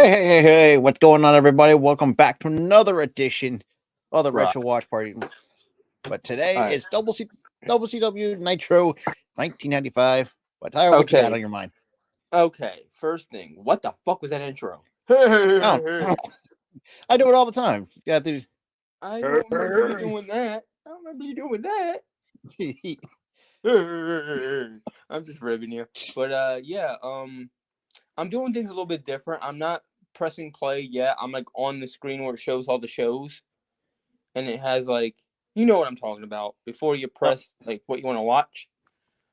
Hey, what's going on, everybody? Welcome back to another edition of the Right. Retro Watch Party. But today All right. is WCW Nitro 1995. But Tyler, what you got Okay. on your mind? Okay. First thing, what the fuck was that intro? Oh, I do it all the time. Yeah, dude. I don't remember you doing that. I don't remember you doing that. I'm just ribbing you. But yeah, I'm doing things a little bit different. I'm not pressing play yet. I'm like on the screen where it shows all the shows, and it has like you know what I'm talking about. Before you oh, press like what you want to watch.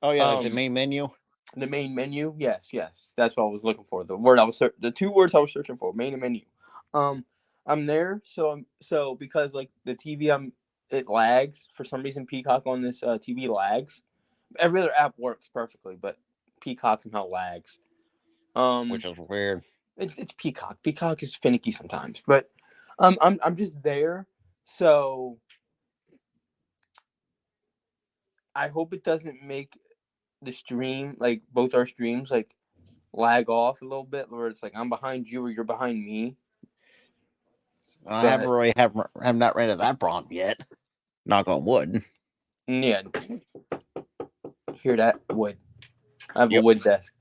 yeah, like the main menu. The main menu. Yes, that's what I was looking for. The two words I was searching for, main and menu. Um, I'm there, so because like the TV, it lags for some reason. Peacock on this TV lags. Every other app works perfectly, but Peacock somehow lags. Which is weird. It's Peacock. Peacock is finicky sometimes, but I'm just there, so I hope it doesn't make the stream like both our streams like lag off a little bit where it's like I'm behind you or you're behind me. I haven't really have not ran into that problem yet. Knock on wood. Yeah, hear that wood. I have a Yep. wood desk,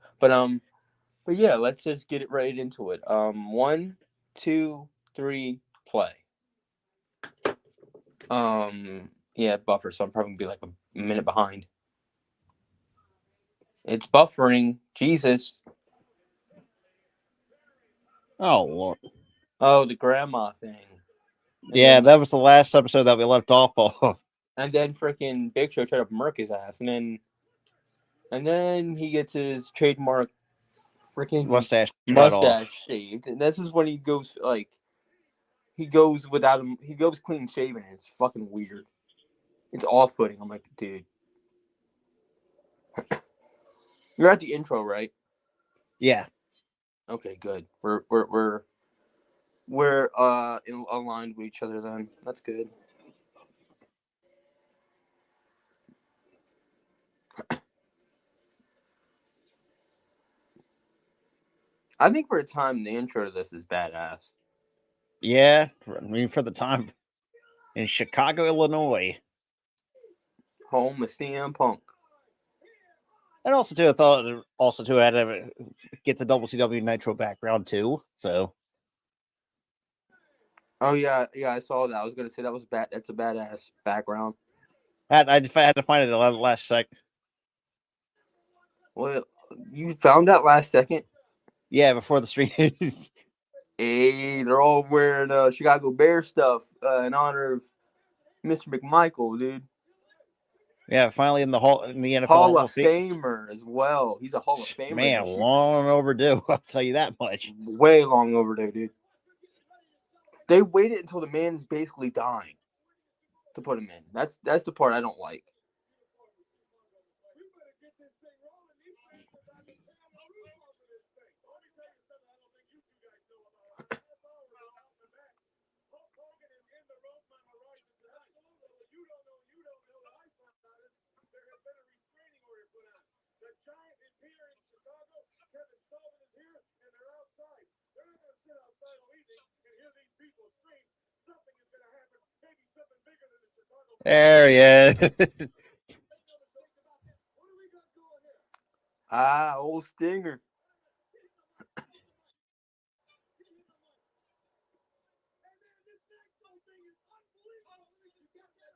but yeah, let's just get it right into it. 1, 2, 3, play. Yeah, buffer, so I'm probably gonna be like a minute behind. It's buffering. Jesus. Oh, Lord. Oh, the grandma thing. Yeah, that was the last episode that we left off of. And then freaking Big Show tried to murk his ass, and then he gets his trademark freaking mustache shaved. And this is when he goes like he goes without him. He goes clean shaven. And it's fucking weird. It's off-putting. I'm like, dude, you're at the intro, right? Yeah. Okay, good. We're aligned with each other then. That's good. I think for a time the intro to this is badass. Yeah, I mean for the time in Chicago, Illinois. Home of CM Punk. And also too, I thought I had to get the WCW Nitro background too. So. Oh yeah, I saw that. I was gonna say that was bad. That's a badass background. I had to find it the last second. Well, you found that last second? Yeah, before the stream. Hey, they're all wearing Chicago Bear stuff in honor of Mr. McMichael, dude. Yeah, finally in the NFL Hall of Famer as well. He's a Hall of Famer. Man, long overdue. I'll tell you that much. Way long overdue, dude. They waited until the man is basically dying to put him in. That's the part I don't like. There he is. Old Stinger.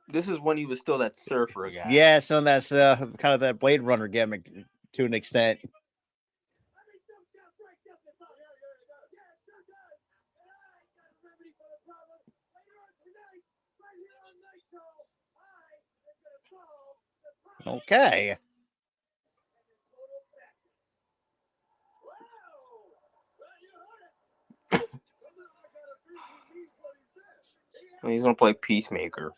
This is when he was still that surfer guy. Yeah, so that's kind of that Blade Runner gimmick to an extent. Okay. And he's gonna play Peacemaker.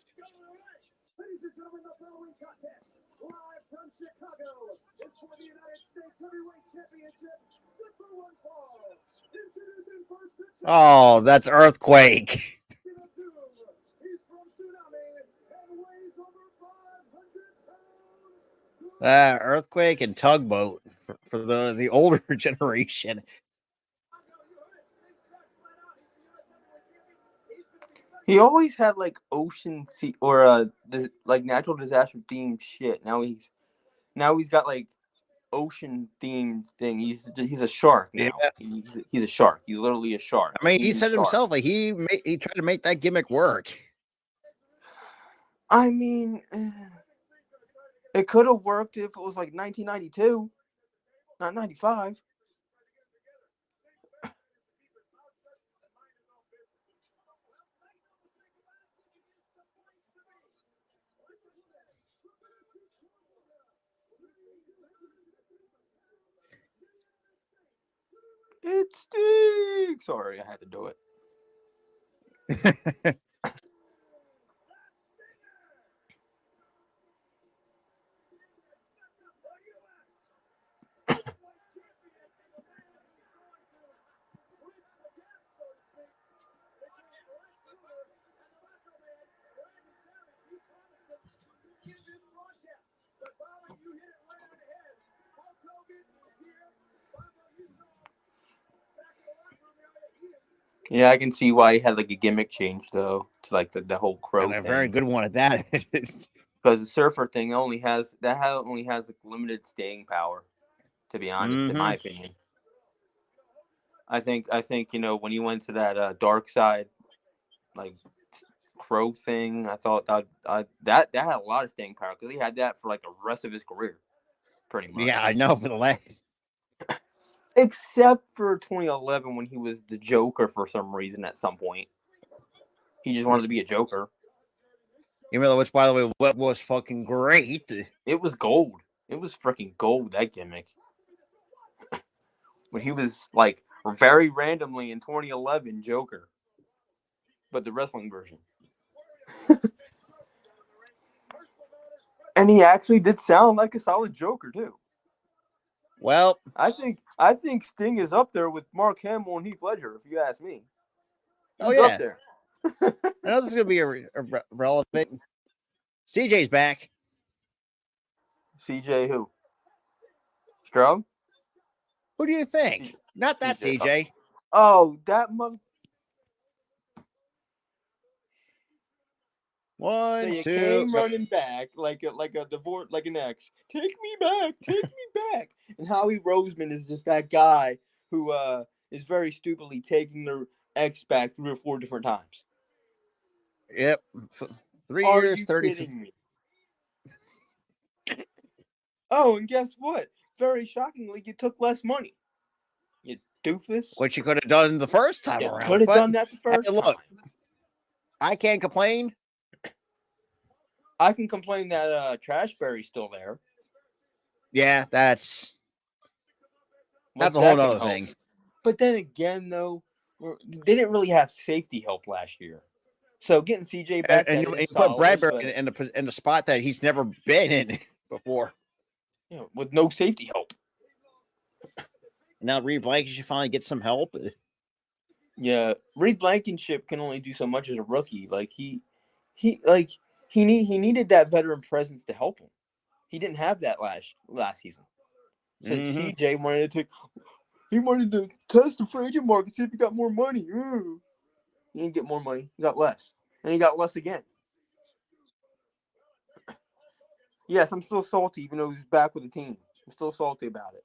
Ladies and gentlemen, the following contest, live from Chicago, is for the United States Heavyweight Championship, set for one fall. Introducing first the Oh, that's Earthquake. He's from Tsunami and weighs over 500 pounds. Earthquake and Tugboat for the older generation. He always had like ocean or like natural disaster themed shit. Now he's got like ocean themed thing. He's a shark Yeah. now. He's a shark. He's literally a shark. I mean, he Eating said shark. himself, like he tried to make that gimmick work. I mean, it could have worked if it was like 1992, not 95. It stinks. Sorry, I had to do it. Yeah, I can see why he had like a gimmick change though to like the whole crow And a thing. very good one at that. Because the surfer thing only has like limited staying power. To be honest, in my opinion, I think when he went to that dark side, like crow thing, I thought that had a lot of staying power because he had that for like the rest of his career, pretty much. Yeah, I know, for the last. Except for 2011 when he was the Joker for some reason at some point. He just wanted to be a Joker. Even though, which, by the way, what was fucking great. It was gold. It was freaking gold, that gimmick. When he was like very randomly in 2011 Joker, but the wrestling version. And he actually did sound like a solid Joker too. Well, I think Sting is up there with Mark Hamill and Heath Ledger, if you ask me. He's up there. I know this is gonna be a relevant. CJ's back. CJ who? Stroud? Who do you think? Not that CJ. Oh, that mother. One, So you two. came running back like a divorce, like an ex. Take me back, take me back. And Howie Roseman is just that guy who is very stupidly taking their ex back 3 or 4 different times. Yep. 3 Are years, you 30. kidding me? Oh, and guess what? Very shockingly, you took less money. You doofus. Which you could have done the first time around. Could have done that the first time. Look, I can't complain. I can complain that Trashberry's still there. Yeah, that's a whole other thing. But then again, though, they didn't really have safety help last year. So getting CJ back and you put Bradbury in the spot that he's never been in before. Yeah, with no safety help. Now Reed Blankenship finally get some help. Yeah, Reed Blankenship can only do so much as a rookie. Like he needed that veteran presence to help him. He didn't have that last season. So CJ wanted to test the free agent market, see if he got more money. He didn't get more money. He got less. And he got less again. Yes, I'm still salty, even though he's back with the team. I'm still salty about it.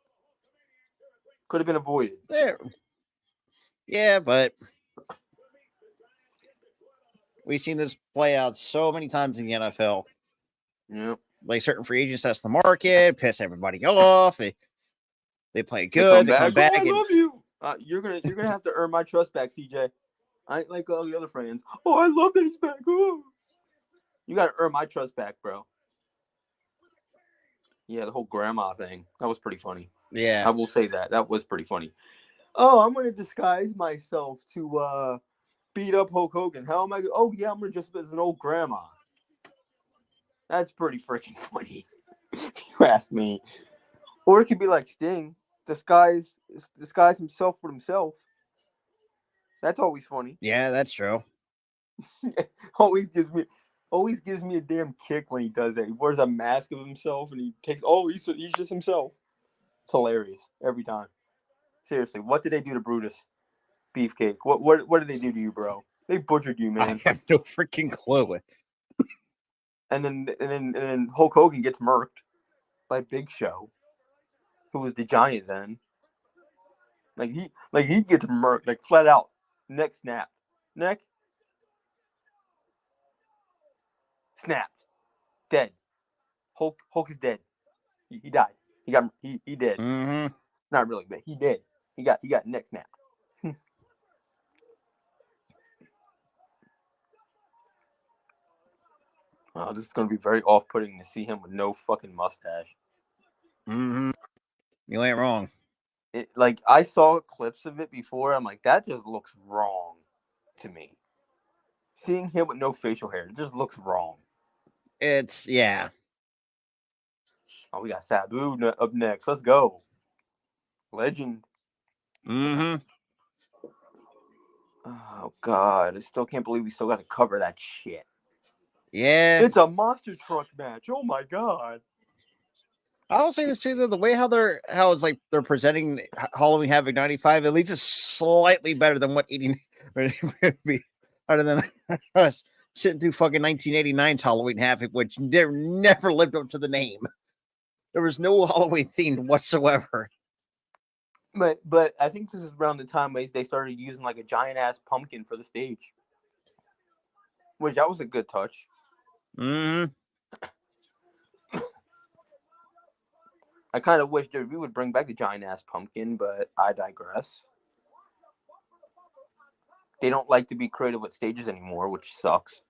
Could have been avoided. Yeah, but we've seen this play out so many times in the NFL. Yeah. Like certain free agents test the market, piss everybody off. They play good. They come back. I love you. You're gonna have to earn my trust back, CJ. I ain't like all the other friends. Oh, I love that he's back. Oh. You gotta earn my trust back, bro. Yeah, the whole grandma thing. That was pretty funny. Yeah. I will say that. That was pretty funny. Oh, I'm gonna disguise myself to beat up Hulk Hogan. How am I? Oh yeah, I'm gonna dress up as an old grandma. That's pretty freaking funny, if you ask me. Or it could be like Sting, disguise himself for himself. That's always funny. Yeah, that's true. always gives me a damn kick when he does that. He wears a mask of himself and he takes. Oh, he's just himself. It's hilarious every time. Seriously, what did they do to Brutus? Beefcake. What did they do to you, bro? They butchered you, man. I have no freaking clue. And then Hulk Hogan gets murked by Big Show, who was the Giant then. Like he gets murked, like flat out. Neck snapped. Neck snapped. Dead. Hulk is dead. He died. He dead. Mm-hmm. Not really, but he did. He got neck snapped. Oh, this is gonna be very off-putting to see him with no fucking mustache. Mm-hmm. You ain't wrong. Like I saw clips of it before. I'm like, that just looks wrong to me. Seeing him with no facial hair, it just looks wrong. It's yeah. Oh, we got Sabu up next. Let's go. Legend. Mm-hmm. Oh God, I still can't believe we still got to cover that shit. Yeah. It's a monster truck match. Oh my God. I will say this too, though, the way how it's like they're presenting Halloween Havoc 95, at least it's slightly better than what 80 would be, other than us sitting through fucking 1989's Halloween Havoc, which never lived up to the name. There was no Halloween theme whatsoever. But I think this is around the time they started using like a giant ass pumpkin for the stage, which that was a good touch. Mm-hmm. I kind of wish we would bring back the giant ass pumpkin, but I digress. They don't like to be creative with stages anymore, which sucks.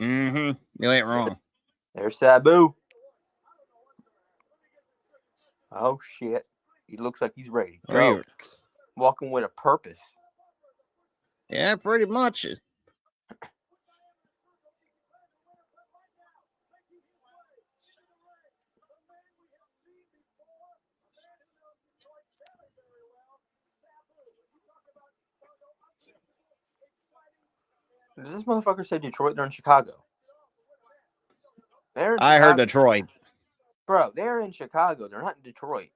Mm-hmm. You ain't wrong. There's Sabu. Oh shit. He looks like he's ready to go. Walking with a purpose. Yeah, pretty much. Did this motherfucker say Detroit? They're in Chicago. I heard Detroit. Bro, they're in Chicago. They're not in Detroit.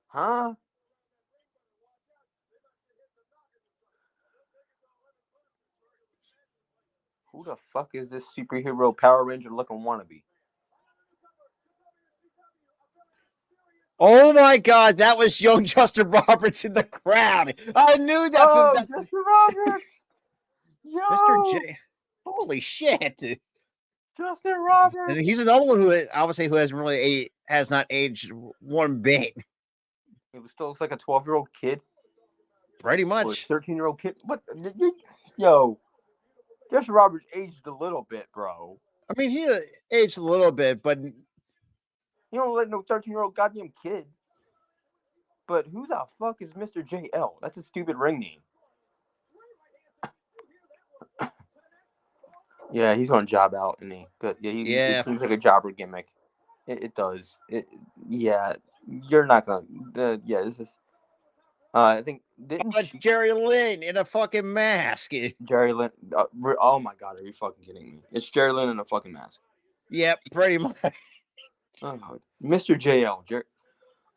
Huh? Who the fuck is this superhero Power Ranger looking wannabe? Oh my God, that was young Justin Roberts in the crowd. I knew that. Oh, Justin Roberts! Yo! Mr. J. Holy shit. Justin Roberts! And he's another one who I would say who has not aged one bit. He still looks like a 12-year-old kid. Pretty Or a much. 13-year-old kid. What? Yo. Justin Roberts aged a little bit, bro. I mean, he aged a little bit, but you don't let no 13-year-old goddamn kid. But who the fuck is Mr. JL? That's a stupid ring name. Yeah, he's going to job out, isn't he? But yeah, it seems like a jobber gimmick. It does. You're not going to. This is. I think. Jerry Lynn in a fucking mask. Jerry Lynn. Oh my God, are you fucking kidding me? It's Jerry Lynn in a fucking mask. Yep, pretty much. Oh, Mr. JL.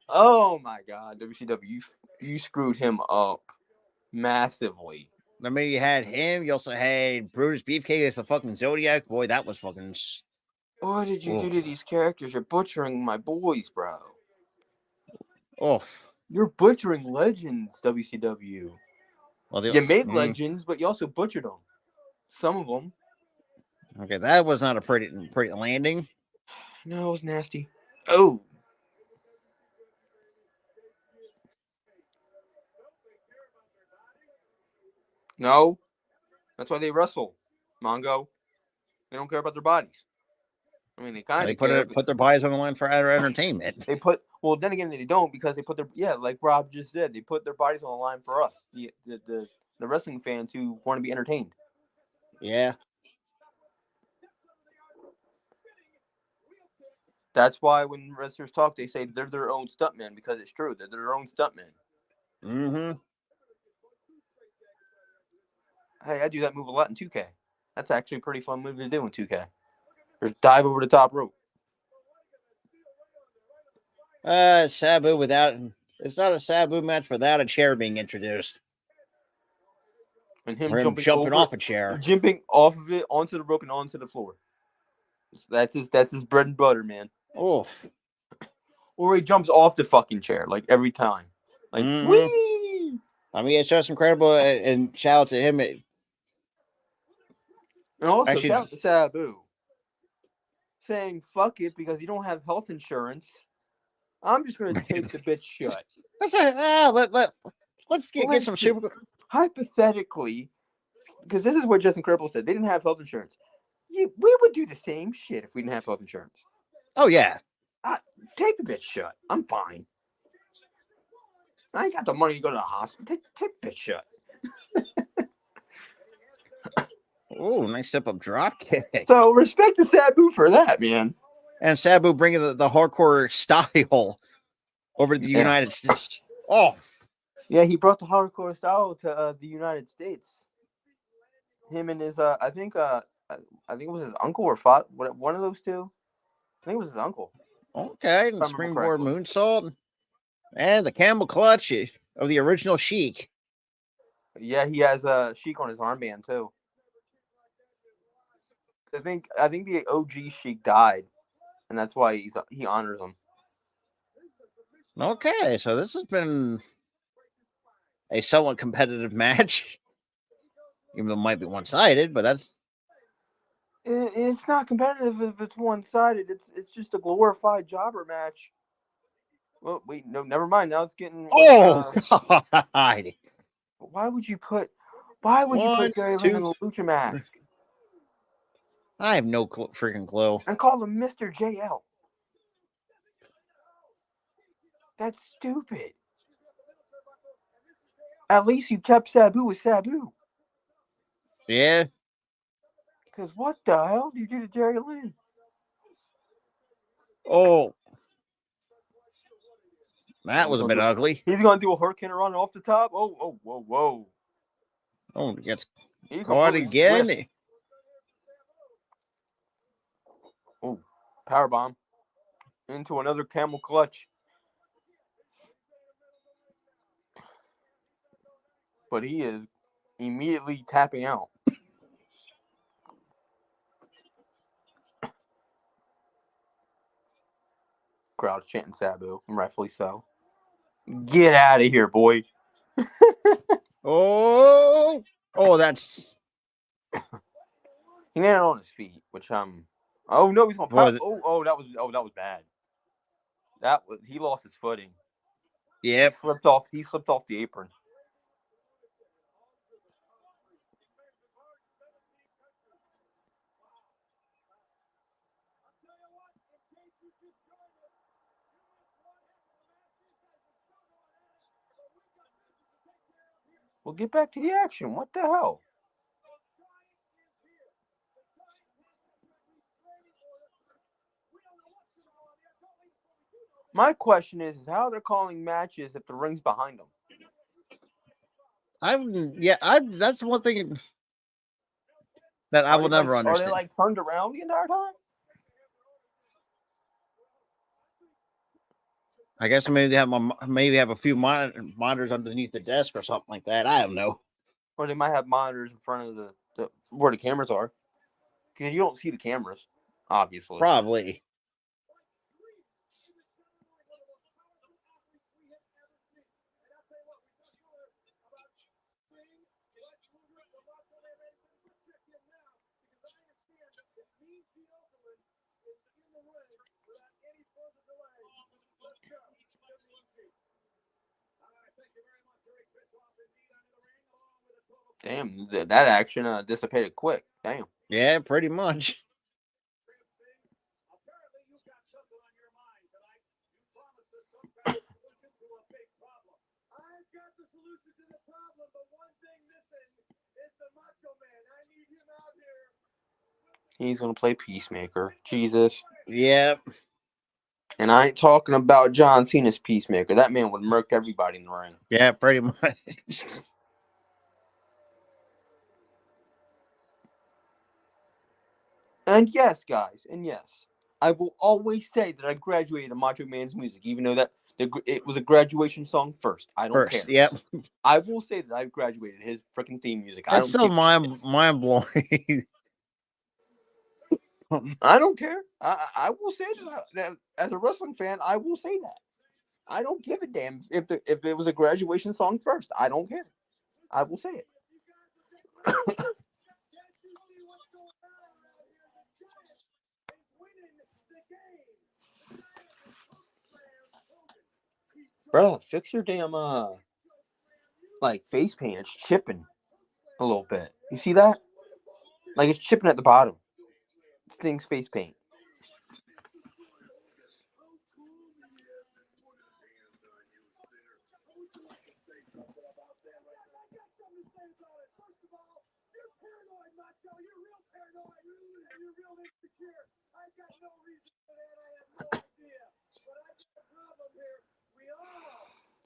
Oh my God, WCW, you screwed him up massively. I mean, you had him. You also had Brutus Beefcake as the fucking Zodiac. Boy, that was fucking. What did you do to these characters? You're butchering my boys, bro. Oh. You're butchering legends, WCW. Well, you made legends, but you also butchered them. Some of them. Okay, that was not a pretty landing. No, it was nasty. Oh. No. That's why they wrestle, Mongo. They don't care about their bodies. I mean, they kind of put their bodies on the line for entertainment. Well, then again, they don't because they put like Rob just said, they put their bodies on the line for us, the wrestling fans who want to be entertained. Yeah. That's why when wrestlers talk, they say they're their own stuntman because it's true. They're their own stuntman. Mm-hmm. Hey, I do that move a lot in 2K. That's actually a pretty fun move to do in 2K. Just dive over the top rope. Sabu without It's not a Sabu match without a chair being introduced. And him Or him jumping off a chair. jumping off of it onto the rope and onto the floor. That's his bread and butter, man. Oh, Or he jumps off the fucking chair like every time. Like whee! I mean, it's just incredible, and shout out to him. And also Actually- shout out to Sabu saying fuck it because you don't have health insurance. I'm just gonna tape the bitch shut. Let's get some super. Hypothetically, because this is what Justin Cripple said, they didn't have health insurance. We would do the same shit if we didn't have health insurance. Oh yeah, Take the bitch shut. I'm fine. I ain't got the money to go to the hospital. Take the bitch shut. oh, nice step up drop kick. So respect to Sabu for that, man. And Sabu bringing the hardcore style over to the United States. Oh, yeah, he brought the hardcore style to the United States. Him and his, I think it was his uncle or father. One of those two. I think it was his uncle. okay. And springboard moonsault. And the camel clutch of the original Sheik. Yeah, he has a Sheik on his armband too. I think the OG Sheik died, and that's why he honors him. Okay, so this has been a somewhat competitive match, even though it might be one-sided, but that's. It's not competitive if it's one-sided. It's just a glorified jobber match. Well, wait, no, never mind. Now it's getting. Oh God! Why would you put Jerry Lynn in a lucha mask? I have no freaking clue. And call him Mr. JL. That's stupid. At least you kept Sabu with Sabu. Yeah. Because what the hell did you do to Jerry Lynn? Oh. That was a bit ugly. He's going to do a hurricane run off the top. Oh, whoa. Oh, he gets He caught again. Whiffed. Oh, powerbomb into another camel clutch. But he is immediately tapping out. Crowd's chanting Sabu, and rightfully so. Get out of here, boy. Oh, that's. He landed on his feet, which Oh no, he's gonna pop. That was bad. He lost his footing. Yep. He slipped off the apron. We'll get back to the action. What the hell? My question is how they're calling matches if the ring's behind them. That's one thing that I will never understand. Are they like turned around the entire time? I guess maybe they have a few monitors underneath the desk or something like that. I don't know. Or they might have monitors in front of the where the cameras are. Because you don't see the cameras, obviously. Probably. Damn, that action dissipated quick. Damn. Yeah, pretty much. He's gonna play Peacemaker. Jesus. Yep. And I ain't talking about John Cena's Peacemaker. That man would murk everybody in the ring. Yeah, pretty much. And yes, guys, I will always say that I graduated to Macho Man's music, even though that It was a graduation song first. I don't First, care. yep. I will say that I graduated his freaking theme music. That's still mind blowing. I don't care. I will say that as a wrestling fan, I will say that. I don't give a damn if it was a graduation song first. I don't care. I will say it. Bro, fix your damn like face paint. It's chipping a little bit. You see that? Like it's chipping at the bottom. This thing's face paint.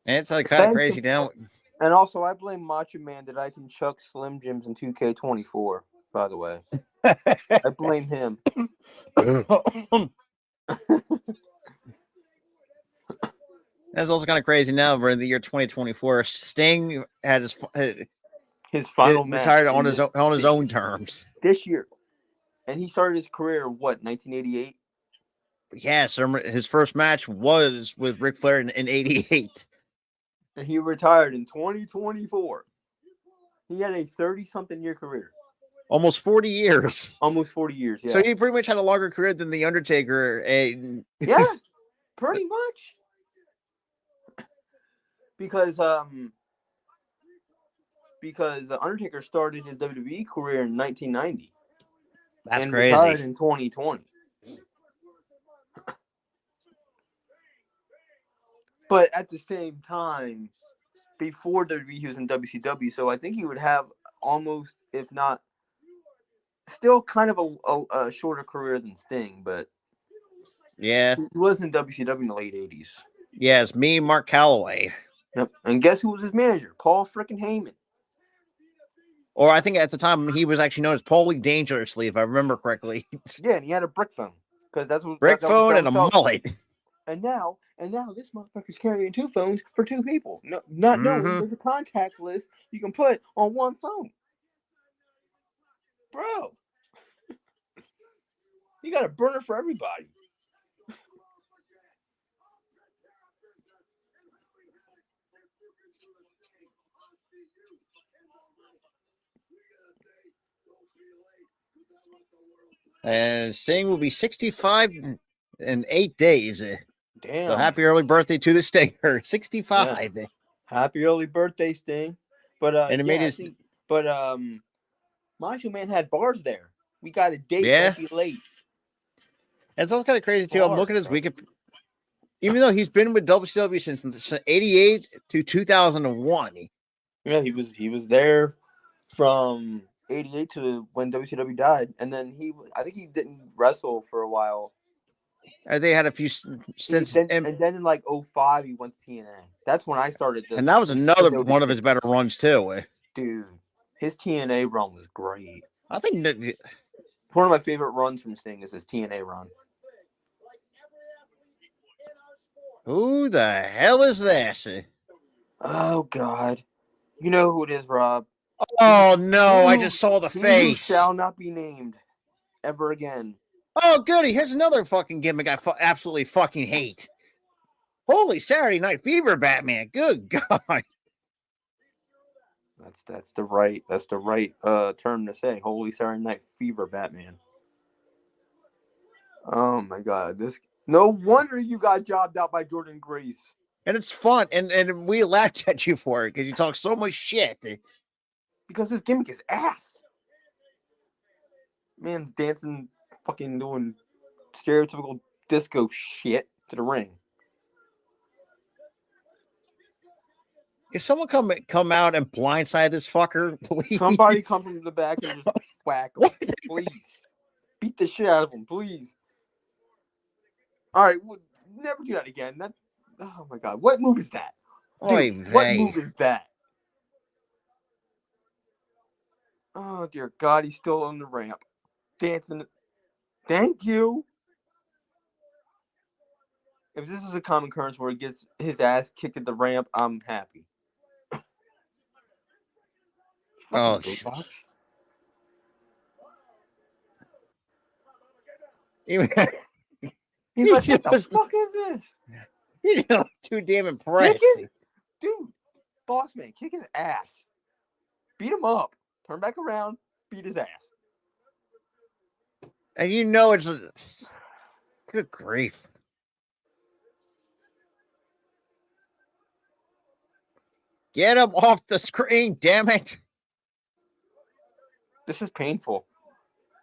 And it's like kind of crazy now. And also, I blame Macho Man that I can chuck Slim Jims in 2K24. By the way, I blame him. That's also kind of crazy now. We're in the year 2024. Sting had his final match retired on his own terms this year, and he started his career what 1988. Yes, his first match was with Ric Flair in '88, and he retired in 2024. He had a 30-something year career. Almost 40 years. Almost 40 years, yeah. So he pretty much had a longer career than The Undertaker. And yeah, pretty much. Because Undertaker started his WWE career in 1990. That's and crazy. Retired in 2020. But at the same time, before WWE, he was in WCW, so I think he would have almost, if not, still kind of a shorter career than Sting, but yeah, he was in WCW in the late 80s. Yeah, it's me, Mark Calloway. Yep. And guess who was his manager? Paul freaking Heyman. Or I think at the time he was actually known as Paulie Dangerously, if I remember correctly. Yeah, and he had a brick phone. Because that's what brick phone and a mullet. And now this motherfucker's carrying two phones for two people. No, not knowing there's a contact list you can put on one phone. Bro. You got a burner for everybody. And Sting will be 65 in 8 days. Damn. So happy early birthday to the Stinger. 65. Yeah. Happy early birthday, Sting. But and it made his Macho Man had bars there. We got a date. Yeah. Don't be late. And it's also kind of crazy too. I'm looking at his Wikipedia. Even though he's been with WCW since '88 to 2001. Yeah, he was there from '88 to when WCW died, and then I think he didn't wrestle for a while. They had a few stints, and then in like 2005 he went to TNA. That's when I started. And that was another one of his better runs too. Dude, his TNA run was great. I think that one of my favorite runs from Sting is his TNA run. Who the hell is this? Oh God, you know who it is, Rob. Oh no! I just saw the face. Shall not be named ever again. Oh goody! Here's another fucking gimmick I absolutely fucking hate. Holy Saturday Night Fever, Batman! Good God. That's the right term to say. Holy Saturday Night Fever, Batman. Oh my God! No wonder you got jobbed out by Jordan Grace. And it's fun, and we laughed at you for it because you talk so much shit. Because this gimmick is ass. Man's dancing, fucking doing stereotypical disco shit to the ring. If someone come out and blindside this fucker, please. Somebody come from the back and just whack him, please. Beat the shit out of him, please. All right, we'll never do that again. Oh my God, what move is that? Dude, what move is that? Oh dear God, he's still on the ramp, dancing. Thank you. If this is a common occurrence where he gets his ass kicked at the ramp, I'm happy. Oh, Fucking big box. Even, He's He like, what the just- fuck is this? you know, too damn Kick impressed. his, dude, boss man, kick his ass. Beat him up. Turn back around, beat his ass. And you know it's good grief. Get him off the screen, damn it. This is painful.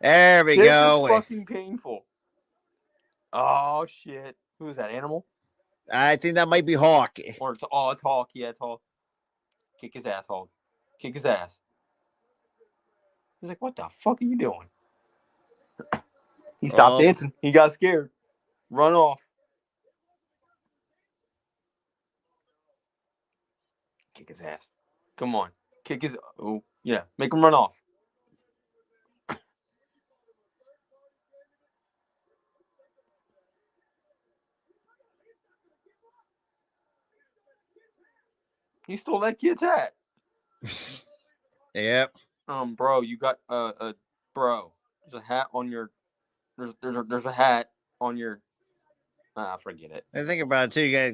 There we This go. is fucking painful. Oh shit. Who is that? Animal? I think that might be Hawk. Or it's Hawk. Yeah, it's Hawk. Kick his ass, Hawk. Kick his ass. He's like, what the fuck are you doing? He stopped dancing. He got scared. Run off. Kick his ass. Come on. Kick his. Oh, yeah. Make him run off. He stole that kid's hat. Yep. Bro, you got bro. There's a hat on your. There's a hat on your. Forget it. And think about it too. You got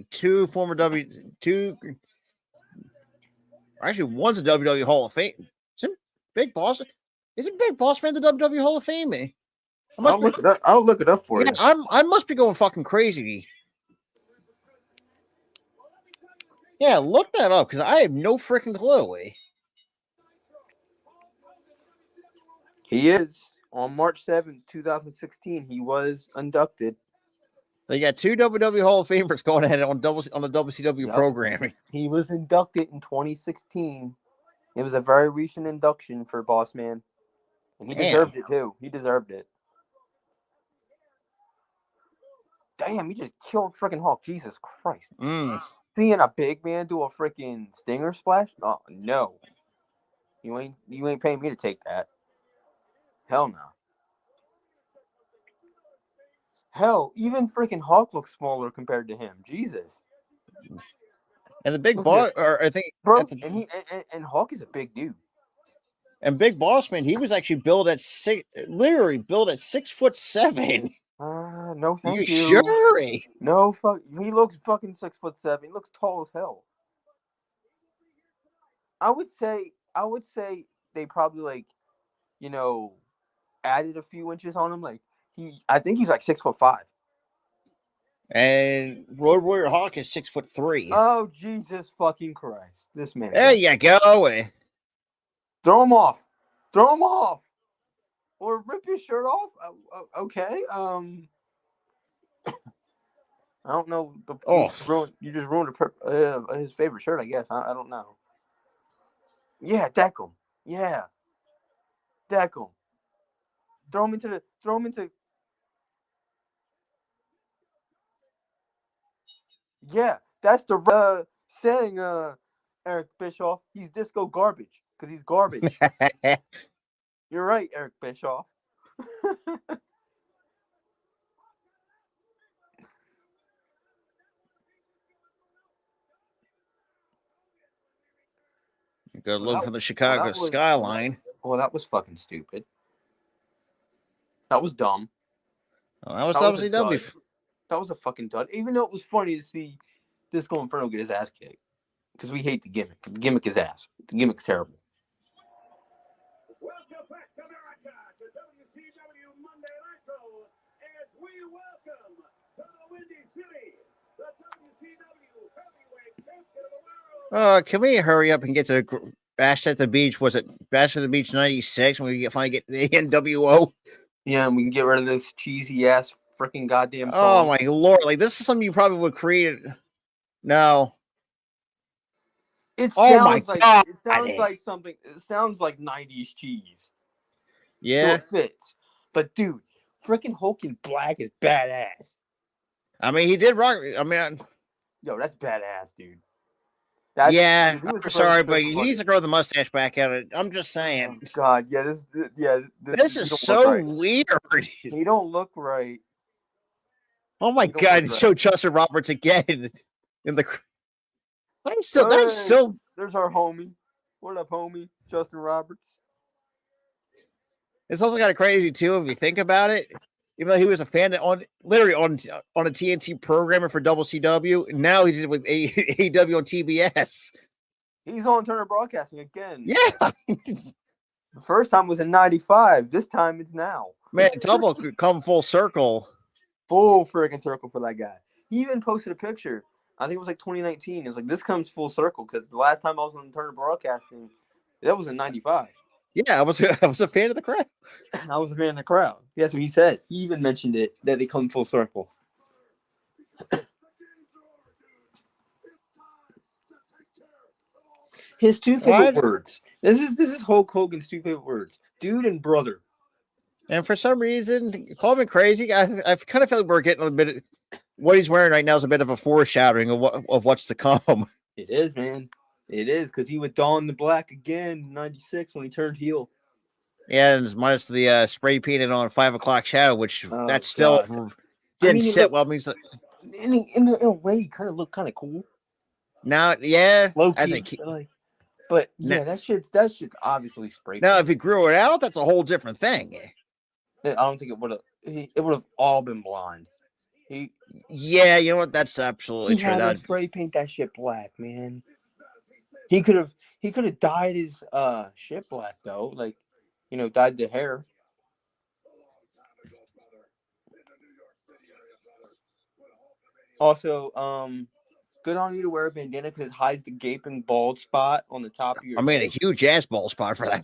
actually one's a WWE Hall of Fame. Isn't Big Boss Man the WWE Hall of Fame? I'll look it up for you. I must be going fucking crazy. Yeah, look that up because I have no freaking clue. He is. On March 7th, 2016, he was inducted. They got two WWE Hall of Famers going ahead on the WCW Yep. programming. He was inducted in 2016. It was a very recent induction for Boss Man. And he deserved it too. He deserved it. Damn, he just killed freaking Hulk. Jesus Christ. Seeing a big man do a freaking stinger splash? Oh, no. You ain't paying me to take that. Hell no. Hell, even freaking Hulk looks smaller compared to him. Jesus. And the Big Boss, or I think, Bro, and Hulk is a big dude. And Big Boss Man, he was actually built at 6'7". No, thank you. Sure? No, fuck. He looks fucking 6'7". He looks tall as hell. I would say they probably added a few inches on him. I think he's like 6'5". And Road Warrior Hawk is 6'3". Oh, Jesus fucking Christ! This man. There you go. Throw him off. Throw him off. Or rip his shirt off. Okay. I don't know. You just ruined his favorite shirt, I guess. I don't know. Yeah, deck him. Yeah. Deck him. Throw him into. Yeah, that's the saying, Eric Bischoff. He's disco garbage because he's garbage. You're right, Eric Bischoff. Good look for the Chicago skyline. Well, that was fucking stupid. That was dumb. Oh, that was WCW. WCW. That was a fucking dud. Even though it was funny to see Disco Inferno get his ass kicked. Because we hate the gimmick. The gimmick is ass. The gimmick's terrible. Welcome back to America to WCW Monday Nitro as we welcome to the Windy City, the WCW Heavyweight Champion of the World. Can we hurry up and get to Bash at the Beach? Was it Bash at the Beach 96 when we finally get the NWO? Yeah, and we can get rid of this cheesy ass freaking goddamn song. Oh my lord! Like this is something you probably would create. No. It sounds like something. It sounds like 90s cheese. Yeah. So it fits. But dude, freaking Hulk in black is badass. I mean, he did rock. I mean, yo, that's badass, dude. I'm dude, sorry, but he needs to grow the mustache back out. I'm just saying. Oh, God, yeah, this is so weird. He don't look right. Oh my You don't God! regret Show it. Justin Roberts again in the. That's Hey, still. there's our homie. What up, homie? Justin Roberts. It's also kind of crazy too if you think about it. Even though he was a fan on literally on a TNT programmer for WCW, now he's with AEW on TBS. He's on Turner Broadcasting again. Yeah, The first time was in '95. This time it's now. man, double could come full circle. Full freaking circle for that guy. He even posted a picture. I think it was like 2019. It was like, this comes full circle because the last time I was on Turner Broadcasting, that was in '95. Yeah, I was a fan of the crowd. I was a fan of the crowd. That's what he said. He even mentioned it, that they come full circle. His two favorite words. This is Hulk Hogan's two favorite words. Dude and brother. And for some reason, call me crazy. I kind of feel like we're getting a bit. What he's wearing right now is a bit of a foreshadowing of what's to come. It is, man. It is, because he would don the black again in '96 when he turned heel. Yeah, and minus the spray painted on 5 o'clock shadow, which Oh, that still God. didn't sit look, well. I mean, in a way, he kind of looked kind of cool. now, yeah, Low as key, a kid. but yeah, that shit's obviously spray. Now, if he grew it out, that's a whole different thing. I don't think it would have. It would have all been blonde. Yeah, you know what? That's absolutely He true. had to spray paint that shit black, man. He could have dyed his shit black though, like, dyed the hair. Also, good on you to wear a bandana because it hides the gaping bald spot on the top of your head. a huge ass ball spot for that.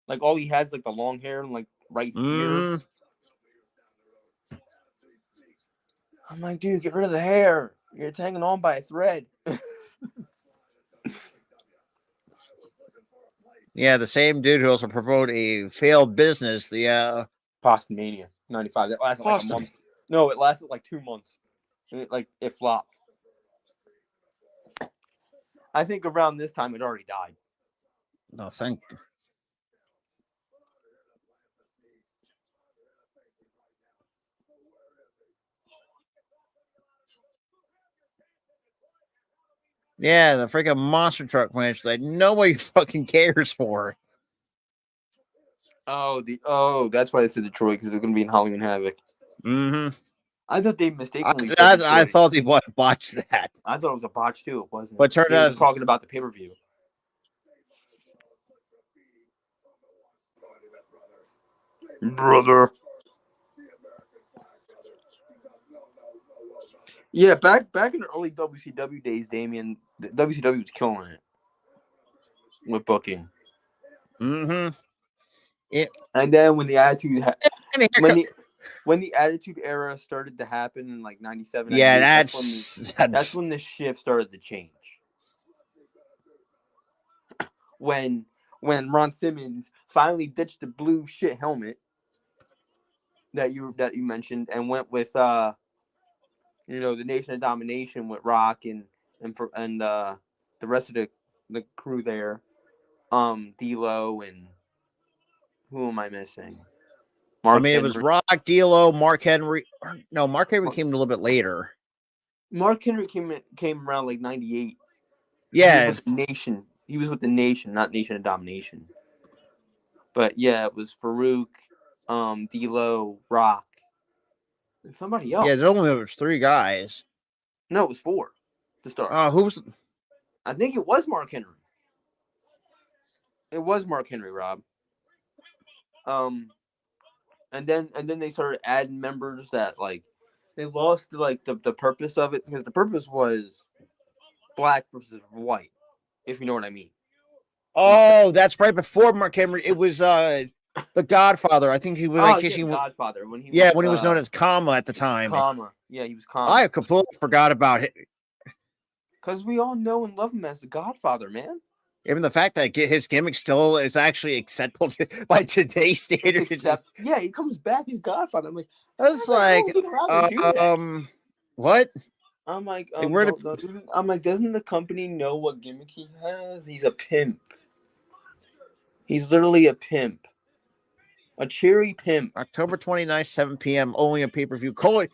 Like, all he has, like, the long hair and, like, right here. I'm like, dude, get rid of the hair. It's hanging on by a thread. Yeah, the same dude who also promoted a failed business, the Postmania '95. That lasted like a month. No, it lasted like 2 months. It flopped. I think around this time it already died. No, thank. Yeah, the freaking monster truck match that nobody fucking cares for. Oh, that's why they said Detroit, because they're going to be in Halloween Havoc. Mm-hmm. I thought they mistakenly said I thought they botched that. I thought it was a botch too. It wasn't. But turned out talking about the pay-per-view. Brother. Yeah, back in the early WCW days, Damien, the WCW was killing it with booking. Mm-hmm. And then when the Attitude when the Attitude Era started to happen in like '97, yeah, that's when the shift started to change. When Ron Simmons finally ditched the blue shit helmet that you mentioned and went with the Nation of Domination with Rock and the rest of the crew there, D'Lo, and who am I missing? Mark Henry. It was Rock, D'Lo, Mark Henry. No, Mark Henry came a little bit later. Mark Henry came around like '98. Yeah, he was with the Nation, not Nation of Domination. But yeah, it was Farouk, D'Lo, Rock, and somebody else. Yeah, there was 3 guys. No, it was 4 to start. Who's? I think it was Mark Henry. It was Mark Henry, Rob. And then they started adding members that, like, they lost like the purpose of it, because the purpose was black versus white, if you know what I mean. Oh, that's right before Mark Henry. It was the Godfather. I think he was Godfather when he was known as Kama at the time. Kama. Yeah, he was Kama. I completely forgot about it. Because we all know and love him as the Godfather, man. Even the fact that his gimmick still is actually acceptable by today's standards. Yeah, he comes back, he's Godfather. I'm like, I was like, what? I'm like, I'm like, doesn't the company know what gimmick he has? He's a pimp. He's literally a pimp. A cherry pimp. October 29th, 7 p.m. only a pay-per-view. Cole,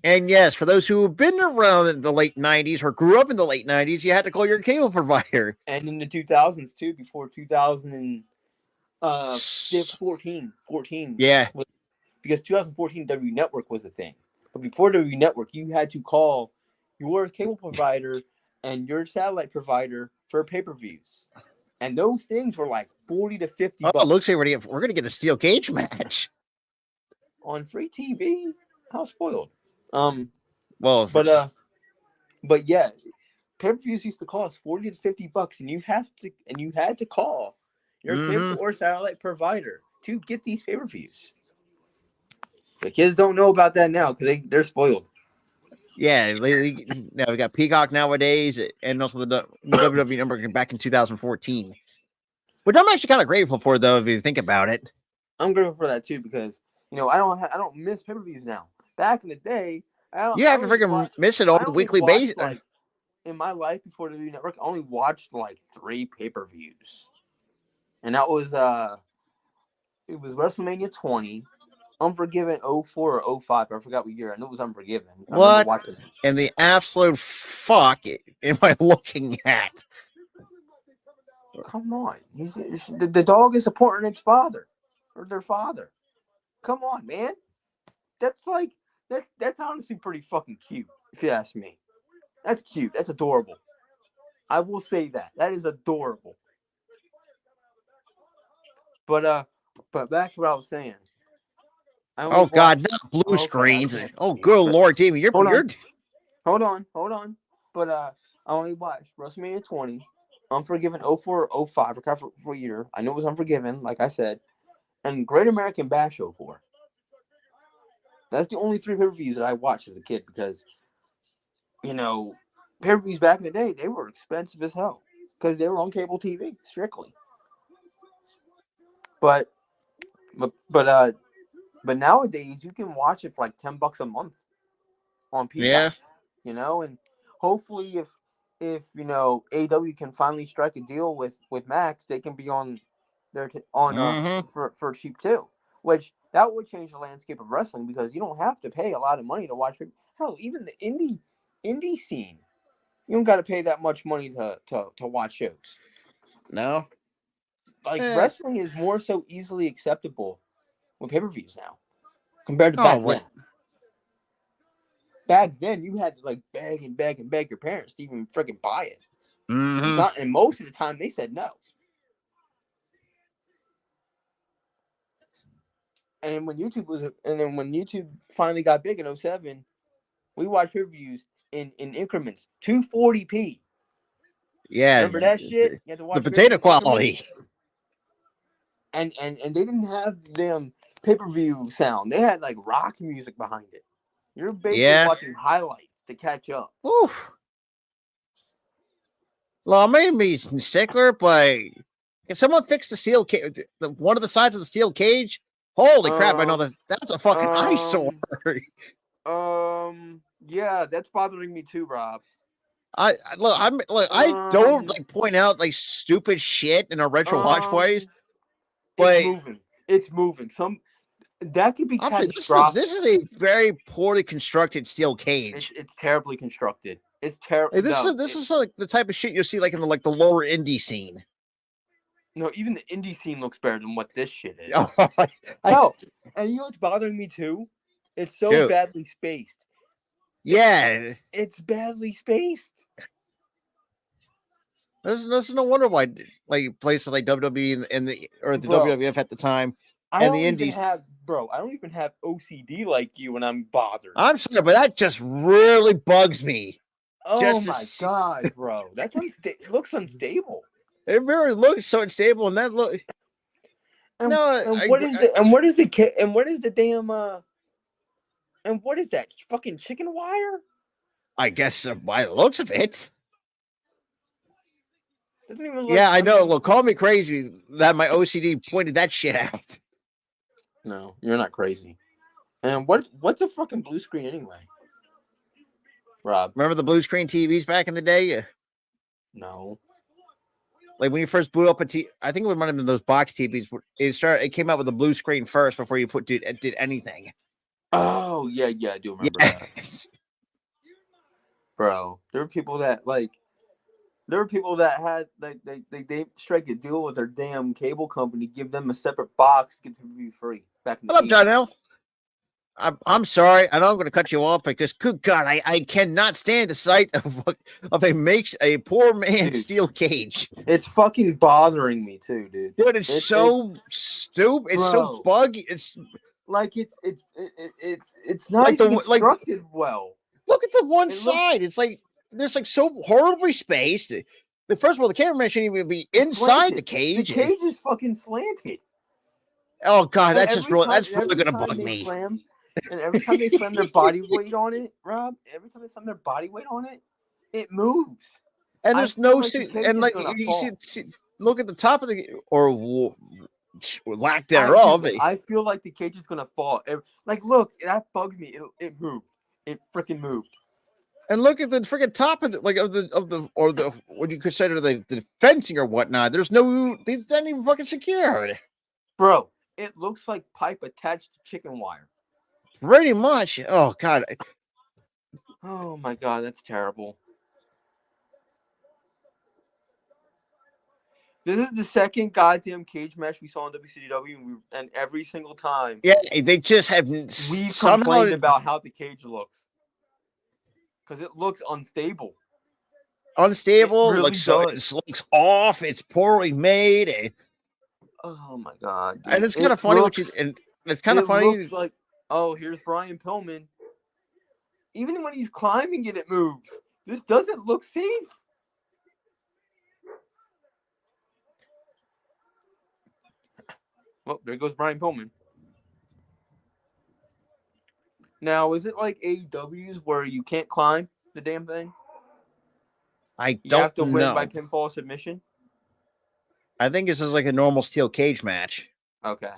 And yes, for those who have been around in the late 90s or grew up in the late 90s, you had to call your cable provider. And in the 2000s too, before 2014, Yeah. because 2014 W Network was a thing. But before W Network, you had to call your cable provider and your satellite provider for pay-per-views. And those things were like 40 to 50 Oh, bucks. looks like we're gonna get a steel cage match. On free TV. How spoiled. Well, but yeah, pay-per-views used to cost 40 to 50 bucks, and you had to call your cable or satellite provider to get these pay-per-views. The kids don't know about that now because they're spoiled. yeah, now we got Peacock nowadays, and also the WWE Network back in 2014, which I'm actually kind of grateful for, though, if you think about it. I'm grateful for that too because I don't miss pay-per-views now. Back in the day, You have to freaking miss it on a weekly basis. Like, in my life before the WWE Network, I only watched like 3 pay-per-views, and that was it was WrestleMania 20, Unforgiven 04 or 05. I forgot what year. I knew it was Unforgiven. I remember watching it. And the absolute fuck am I looking at? Come on, the dog is supporting its father or their father. Come on, man. That's honestly pretty fucking cute, if you ask me. That's cute. That's adorable. I will say that. That is adorable. But back to what I was saying. Oh God, not blue screens. Oh good Lord, Jamie, you're Hold on. But I only watched WrestleMania 20, Unforgiven 04 or 05. I forgot for a year. I know it was Unforgiven, like I said, and Great American Bash 04. That's the only 3 pay-per-views that I watched as a kid because, pay-per-views back in the day, they were expensive as hell because they were on cable TV strictly. But nowadays you can watch it for like $10 a month on Peacock. Yeah. And hopefully if AW can finally strike a deal with Max, they can be on for cheap too. Which that would change the landscape of wrestling because you don't have to pay a lot of money to watch it. Hell, even the indie scene, you don't got to pay that much money to watch shows. No. Like wrestling is more so easily acceptable with pay-per-views now compared to back then. Back then, you had to like beg your parents to even freaking buy it. And most of the time, they said no. And when YouTube finally got big in 2007, we watched pay-per-views in increments, 240p. Yeah. Remember that shit? You had to watch the potato quality. And they didn't have them pay-per-view sound. They had like rock music behind it. You're basically watching highlights to catch up. Oof. Well, I may be stickler, but can someone fix the steel cage? One of the sides of the steel cage? Holy crap! I know that's a fucking eyesore. Yeah, that's bothering me too, Rob. I don't like point out like stupid shit in our retro watch plays, but it's moving. That could be catastrophic. This is a very poorly constructed steel cage. It's terribly constructed. It's terrible. This is like the type of shit you'll see like in the lower indie scene. No, even the indie scene looks better than what this shit is. And you know what's bothering me too? It's so badly spaced. Yeah, it's badly spaced. There's no wonder why like places like WWE and the WWF at the time and the indies. I don't even have OCD like you when I'm bothered. I'm sorry, but that just really bugs me. Oh my god, bro, that looks unstable. It really looks so unstable, and that look. And what is that fucking chicken wire? I guess by the looks of it. Doesn't even look, I know. Look, call me crazy that my OCD pointed that shit out. No, you're not crazy. And what's a fucking blue screen anyway? Rob, remember the blue screen TVs back in the day? No. Like when you first boot up I think it might have been those box TVs. It came out with a blue screen first before you did anything. Oh yeah, I do remember that, bro. There were people that had they strike a deal with their damn cable company, give them a separate box, get the review free back in the What up, 80s. John L? I'm sorry. I know I'm going to cut you off because, good God, I cannot stand the sight of a poor man's Dude. steel cage. It's fucking bothering me too, dude. Dude, it's so stupid. It's so Bro. buggy. It's Like it's not like even constructed well. Look at the one It looks- side. It's like there's like so horribly spaced. First of all, the cameraman shouldn't even be It's inside slanted. the cage. The cage is fucking slanted. Oh God, And that's really gonna bug me. And every time they slam their body weight on it, Rob, every time they slam their body weight on it, it moves. And I there's feel no like the cage and is like gonna you fall. see, look at the top of the or lack thereof. I feel like the cage is gonna fall. Like, look, that bugged me. It moved. It freaking moved. And look at the freaking top of the what you consider the fencing or whatnot. There's these aren't even fucking secure. Bro, it looks like pipe attached to chicken wire. Pretty much. Oh God. Oh my God, that's terrible. This is the second goddamn cage match we saw in WCW, and every single time, Yeah, they just have we've somehow complained about how the cage looks. Because it looks unstable. unstable. It really It looks off. It's poorly made. Oh my God, dude. And it's kind of funny it's kind of funny. Looks like, oh, here's Brian Pillman. Even when he's climbing it moves. This doesn't look safe. Well, there goes Brian Pillman. Now, is it like AEW's where you can't climb the damn thing? I You don't have to win know. by pinfall submission? I think this is like a normal steel cage match. Okay.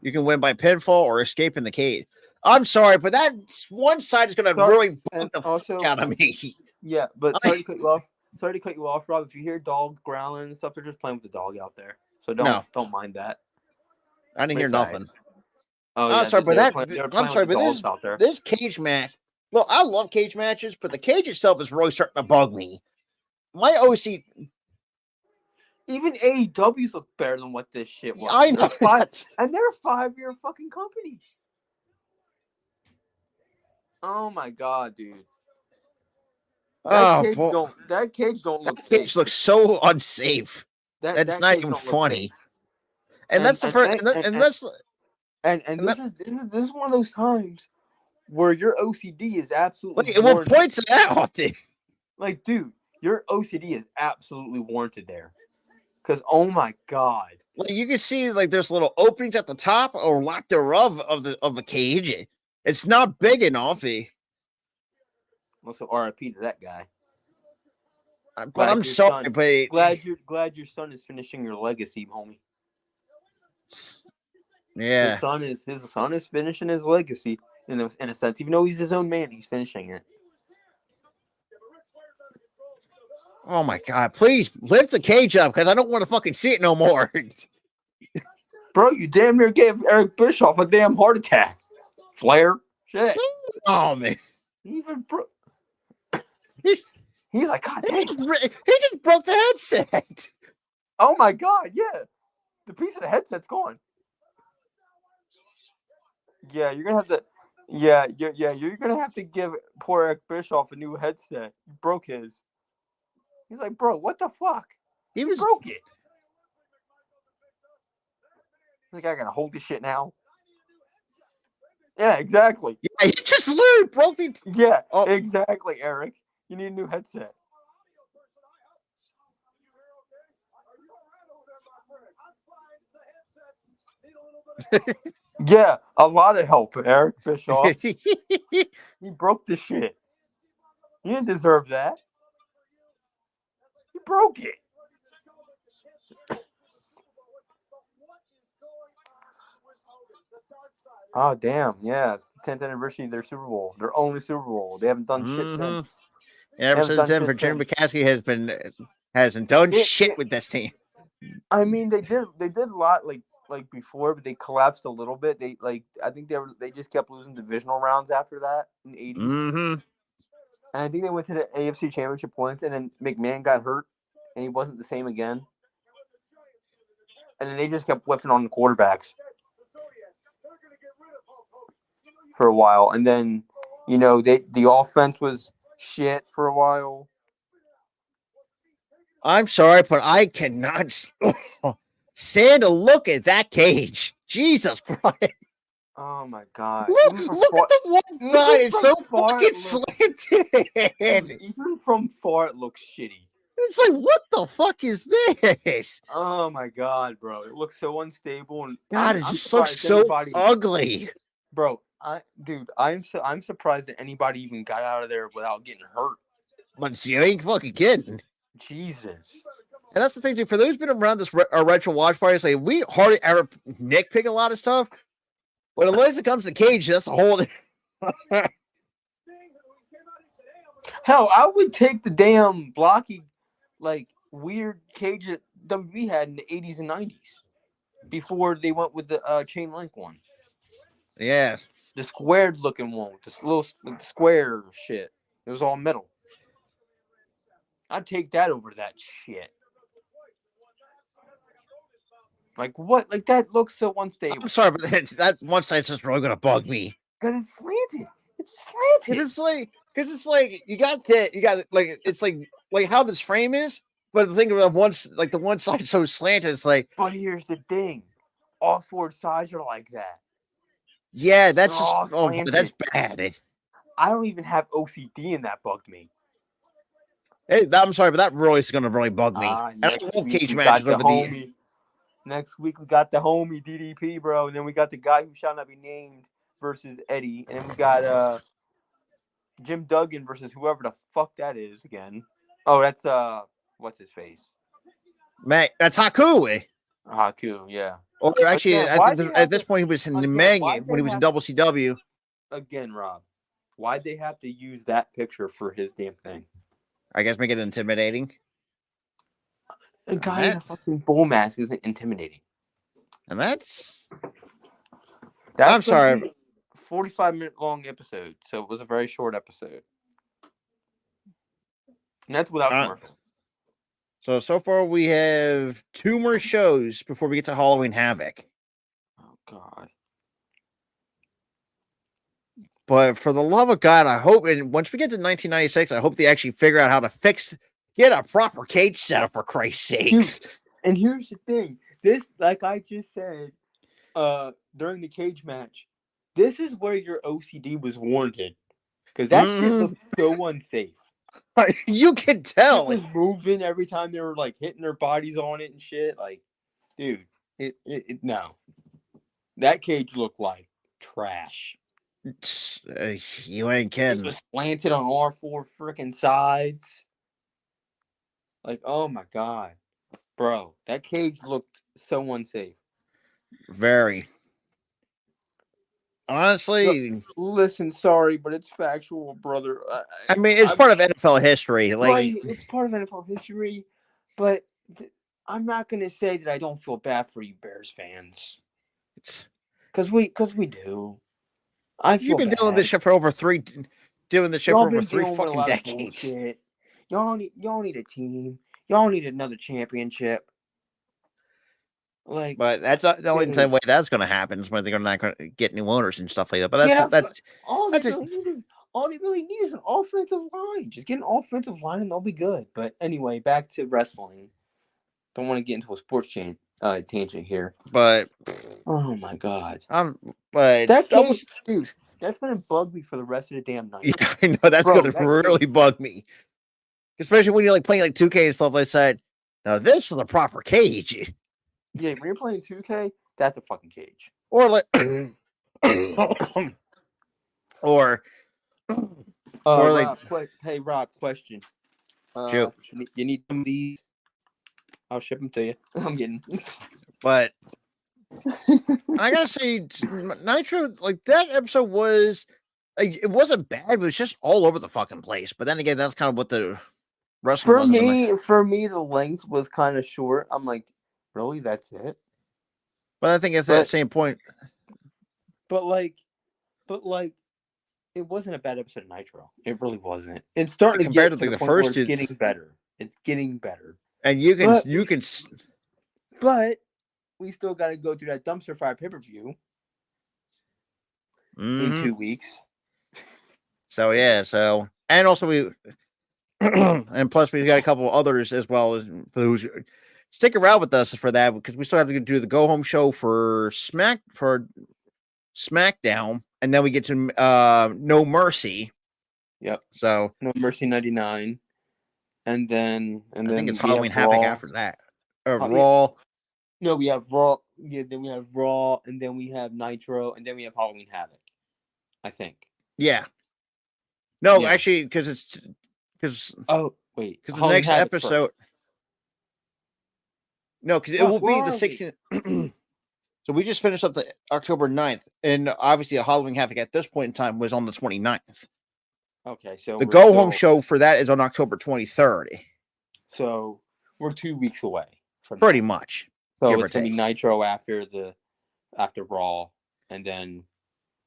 You can win by pinfall or escaping the cage. I'm sorry, but that one side is going to really bug the fuck out of me. Yeah, but sorry to cut you off. Sorry to cut you off, Rob. If you hear dogs growling and stuff, they're just playing with the dog out there. So don't mind that. I didn't hear nothing. Oh, yeah. Sorry, but but this cage match. Look, I love cage matches, but the cage itself is really starting to bug me. My OC, even AEW's look better than what this shit was. I know, and they're a 5-year fucking company. Oh my God, dude. That cage don't look safe. That cage looks so unsafe. That's not even funny. And that's the first. And this is one of those times where your OCD is absolutely. What points it out? Like, dude, your OCD is absolutely warranted there. Because, oh my God, like you can see, like there's little openings at the top or lack thereof of the cage. It's not big enough. Also, RIP to that guy. But I'm sorry, but glad your son is finishing your legacy, homie. Yeah, his son is finishing his legacy in a sense. Even though he's his own man, he's finishing it. Oh my God! Please lift the cage up because I don't want to fucking see it no more. Bro, you damn near gave Eric Bischoff a damn heart attack. Flair, shit. Oh man, he's like, God damn. He just broke the headset. Oh my God, yeah. The piece of the headset's gone. Yeah, you're gonna have to. Yeah, you're gonna have to give poor Eric Bischoff a new headset. He broke his. He's like, bro, what the fuck? He broke it. He's like, I gotta hold this shit now. Yeah, exactly. Yeah, he just literally broke the. Yeah, exactly, Eric. You need a new headset. Yeah, a lot of help, Eric Bischoff. He broke the shit. He didn't deserve that. He broke it. Oh, damn. Yeah, it's the 10th anniversary of their Super Bowl. Their only Super Bowl. They haven't done shit since. Ever since then, Virginia McCaskey hasn't done shit with this team. I mean, they did a lot like before, but they collapsed a little bit. I think they just kept losing divisional rounds after that in the 80s. Mm-hmm. And I think they went to the AFC Championship once, and then McMahon got hurt, and he wasn't the same again. And then they just kept whiffing on the quarterbacks for a while, and then the offense was shit for a while. I'm sorry, but I cannot stand to look at that cage. Jesus Christ. Oh my God! Look at the one side. It's so fucking slanted. Even from far, it looks shitty. It's like, what the fuck is this? Oh my God, bro! It looks so unstable, and God, it just looks so ugly, bro. I'm surprised that anybody even got out of there without getting hurt. But you ain't fucking kidding. Jesus. And that's the thing too. For those who've been around this retro watch parties, like we hardly ever nitpick a lot of stuff. But unless it comes to cage, that's a whole. Hell, I would take the damn blocky, like weird cage that WWE had in the 80s and 90s before they went with the chain link one. Yeah, the squared looking one, this little square shit. It was all metal. I'd take that over that shit. Like what? Like that looks so unstable. I'm sorry, but that one side's just really gonna bug me. Because it's slanted. It's slanted. Because it's like you got like it's like how this frame is, but the thing about the one side so slanted, it's like. But here's the thing, all four sides are like that. Yeah, that's that's bad. I don't even have OCD, and that bugged me. Hey, I'm sorry, but that really is gonna really bug me. I love cage matches over the. Next week we got the homie DDP, bro, and then we got the guy who shall not be named versus Eddie, and then we got Jim Duggan versus whoever the fuck that is again. Oh, that's what's his face? Matt, that's Haku. Haku, yeah. Or actually, I think at this point he was in Meng when he was in WCW. Again, Rob, why'd they have to use that picture for his damn thing? I guess make it intimidating. A guy in a fucking bull mask isn't intimidating. And that's I'm sorry. 45-minute long episode, so it was a very short episode. And that's without commercials. So far we have 2 more shows before we get to Halloween Havoc. Oh God. But for the love of God, I hope, and once we get to 1996, I hope they actually figure out how to get a proper cage setup, for Christ's sakes. Dude, and here's the thing. This, like I just said, during the cage match, this is where your OCD was warranted. Because that shit looks so unsafe. You can tell. It was moving every time they were like hitting their bodies on it and shit. Like, dude, no. That cage looked like trash. You ain't kidding. It was slanted on all 4 freaking sides. Like, oh my God. Bro, that cage looked so unsafe. Very. Honestly. Listen, sorry, but it's factual, brother. I mean, it's part of NFL history. Right, it's part of NFL history, but I'm not going to say that I don't feel bad for you Bears fans. Because we do. You've been doing this shit for over 3 fucking decades. Y'all need a team. Y'all need another championship. Like, but that's the only way that's going to happen is when they're not going to get new owners and stuff like that. But all they really need is an offensive line. Just get an offensive line and they'll be good. But anyway, back to wrestling. Don't want to get into a sports tangent here. But oh my God. But that's gonna bug me for the rest of the damn night. Yeah, I know that's gonna really bug me. Especially when you're like playing like 2K and stuff like that. Now this is a proper cage. Yeah, when you're playing 2K, that's a fucking cage. Or like hey Rob, question. You need some of these? I'll ship them to you. I'm getting. But I gotta say, Nitro, like that episode was, like, it wasn't bad, but it was just all over the fucking place. But then again, that's kind of what the wrestling was. For me, the length was kind of short. I'm like, Really, that's it. But I think at that same point, But like, it wasn't a bad episode of Nitro. It really wasn't. It's starting to compared get to to like the the point where first it's two, getting better. It's getting better. and you can But we still got to go through that dumpster fire pay-per-view in 2 weeks. So yeah, and also we and plus we got a couple others as well as who's stick around with us for that because we still have to do the go home show for SmackDown, and then we get to No Mercy. Yep. So No Mercy 99, and then I think it's Halloween Havoc after that. Raw. Yeah. No, we have Raw. Yeah, then we have Raw, and then we have Nitro, and then we have Halloween Havoc. I think. Yeah. No, actually, because oh wait, because the next Havoc episode. First. No, because it will be the 16th. So we just finished up the October 9th, and obviously a Halloween Havoc at this point in time was on the 29th. Okay, so the go home show for that is on October 23rd. So we're 2 weeks away from pretty much. So it's gonna be Nitro after Raw, and then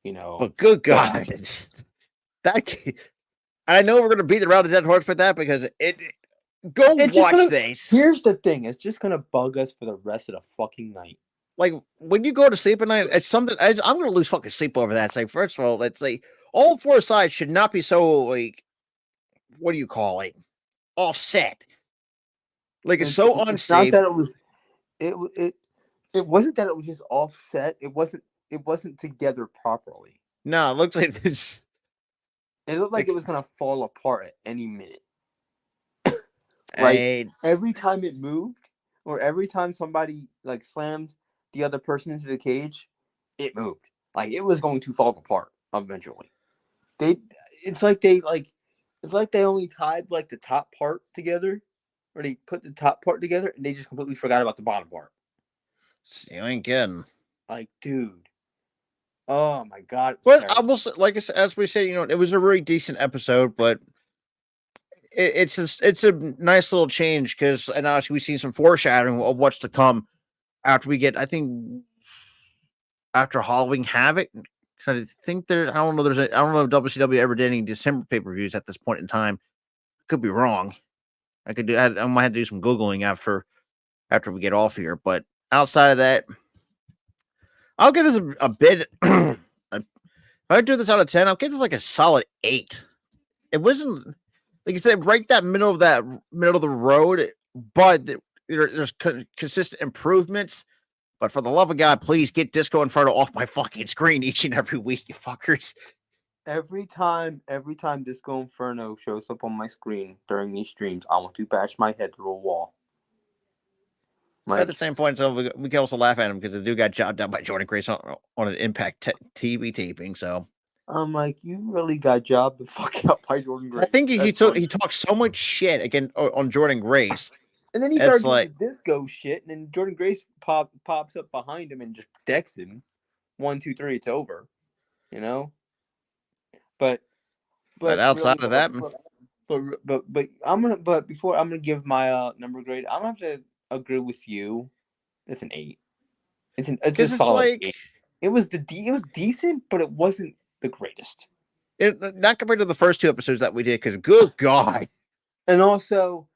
But good God, I know we're gonna beat around the dead horse with that because watch this. Here's the thing: it's just gonna bug us for the rest of the fucking night. Like when you go to sleep at night, it's something I'm gonna lose fucking sleep over that. It's like, first of all, let's say all four sides should not be so like, what do you call it? Offset. Like it's so unsafe. Not that it was. It wasn't that it was just offset. It wasn't together properly. No, it looked like this. It looked like it was gonna fall apart at any minute. Every time it moved, or every time somebody like slammed the other person into the cage, it moved. Like it was going to fall apart eventually. It's like they only tied like the top part together, or they put the top part together and they just completely forgot about the bottom part. You ain't kidding. Like, dude. Oh my God. But I will say, like as we said, it was a really decent episode, but it's a nice little change because, and obviously we've seen some foreshadowing of what's to come after we get, I think, after Halloween Havoc. I think I don't know if WCW ever did any December pay-per-views at this point in time. Could be wrong. I might have to do some Googling after we get off here. But outside of that, I'll give this a bit. If I do this out of 10, I'll give this like a solid 8. It wasn't, like you said, right that middle of the road, but there's consistent improvements. But for the love of God, please get Disco Inferno off my fucking screen each and every week, you fuckers. Every time Disco Inferno shows up on my screen during these streams, I want to bash my head through a wall. At the same point, so we can also laugh at him because the dude got jobbed out by Jordan Grace on an Impact TV taping. So I'm like, you really got jobbed the fuck out by Jordan Grace. I think he talked so much shit again on Jordan Grace. And then he started doing the disco shit, and then Jordan Grace pops up behind him and just decks him. 1, 2, 3, it's over. But outside of that, before I'm gonna give my number grade, I'm gonna have to agree with you. It's an 8. It's a solid 8. It was decent, but it wasn't the greatest. Not compared to the first 2 episodes that we did, because good God. And also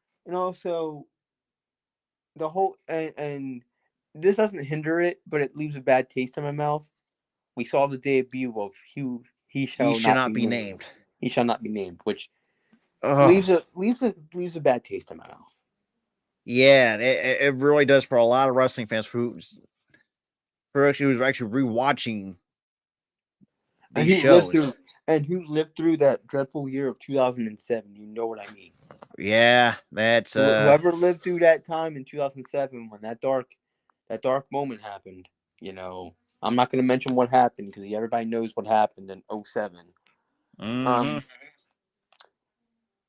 the whole and this doesn't hinder it, but it leaves a bad taste in my mouth. We saw the debut of He shall not be named. He shall not be named, which leaves a bad taste in my mouth. Yeah, it really does for a lot of wrestling fans who's actually rewatching these shows. Who lived through that dreadful year of 2007. You know what I mean? Yeah, that's whoever lived through that time in 2007 when that dark moment happened. I'm not going to mention what happened because everybody knows what happened in 2007. Mm-hmm.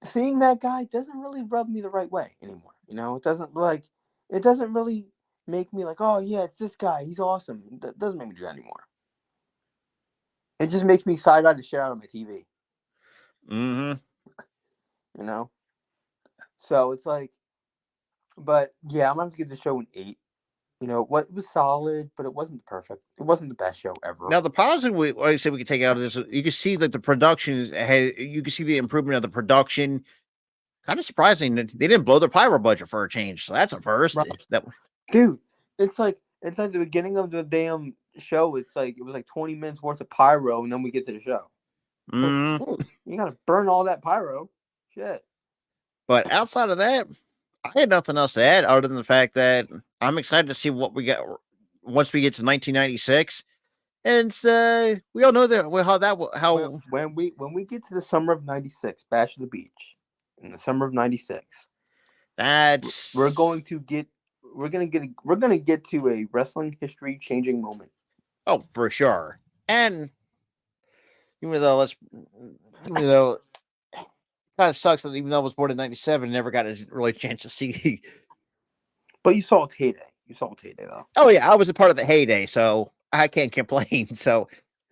Seeing that guy doesn't really rub me the right way anymore. It doesn't really make me like, oh yeah, it's this guy. He's awesome. It doesn't make me do that anymore. It just makes me side-eye the shit out of my TV. Mm-hmm. So it's like, but yeah, I'm going to have to give the show an 8. You know what? It was solid, but it wasn't perfect. It wasn't the best show ever. Now the positive, like I said, we could take out of this. You can see that the production has. You can see the improvement of the production. Kind of surprising that they didn't blow their pyro budget for a change. So that's a first. Right. That Dude, it's like the beginning of the damn show. It's like it was like 20 minutes worth of pyro, and then we get to the show. It's like, dude, you gotta burn all that pyro. Shit. But outside of that, I had nothing else to add other than the fact that I'm excited to see what we got once we get to 1996. And we all know that how when we get to the summer of '96, Bash of the Beach, in the summer of '96, that's we're gonna get to a wrestling history changing moment. oh for sure. And even though it kind of sucks that even though I was born in '97, never got a really chance to see. But you saw its heyday. You saw its heyday though. Oh yeah, I was a part of the heyday, so I can't complain. So,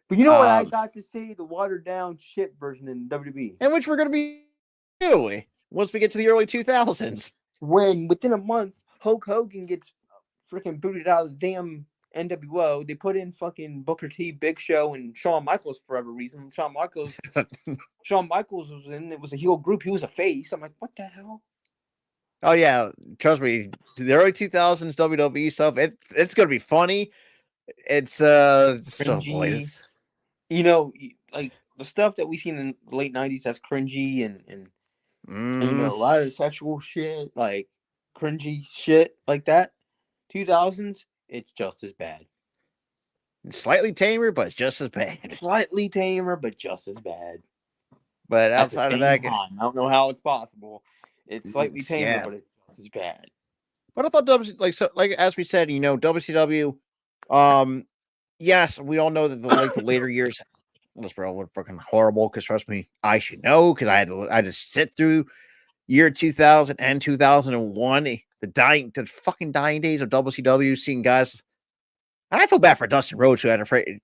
but you know what I got to see? The watered down shit version in WWE. And which we're going to be doing once we get to the early 2000s. When within a month, Hulk Hogan gets freaking booted out of the damn NWO. They put in fucking Booker T, Big Show, and Shawn Michaels for whatever reason. Shawn Michaels was in. It was a heel group. He was a face. I'm like, what the hell? Oh yeah, trust me. The early 2000s WWE stuff. It's going to be funny. It's so boy, you know, like the stuff that we seen in the late '90s. That's cringy and you know, a lot of sexual shit, like cringy shit like that. 2000s, it's just as bad. Slightly tamer, but just as bad. Slightly tamer, but just as bad. But outside of that, I don't know how it's possible. It's slightly tamer, but it's just as bad. But I thought like as we said, you know, WCW. Yes, we all know that the later years, were fucking horrible. Because trust me, I should know because I had to sit through year 2000 and 2001, the fucking dying days of WCW, seeing guys. And I feel bad for Dustin Rhodes who had afraid.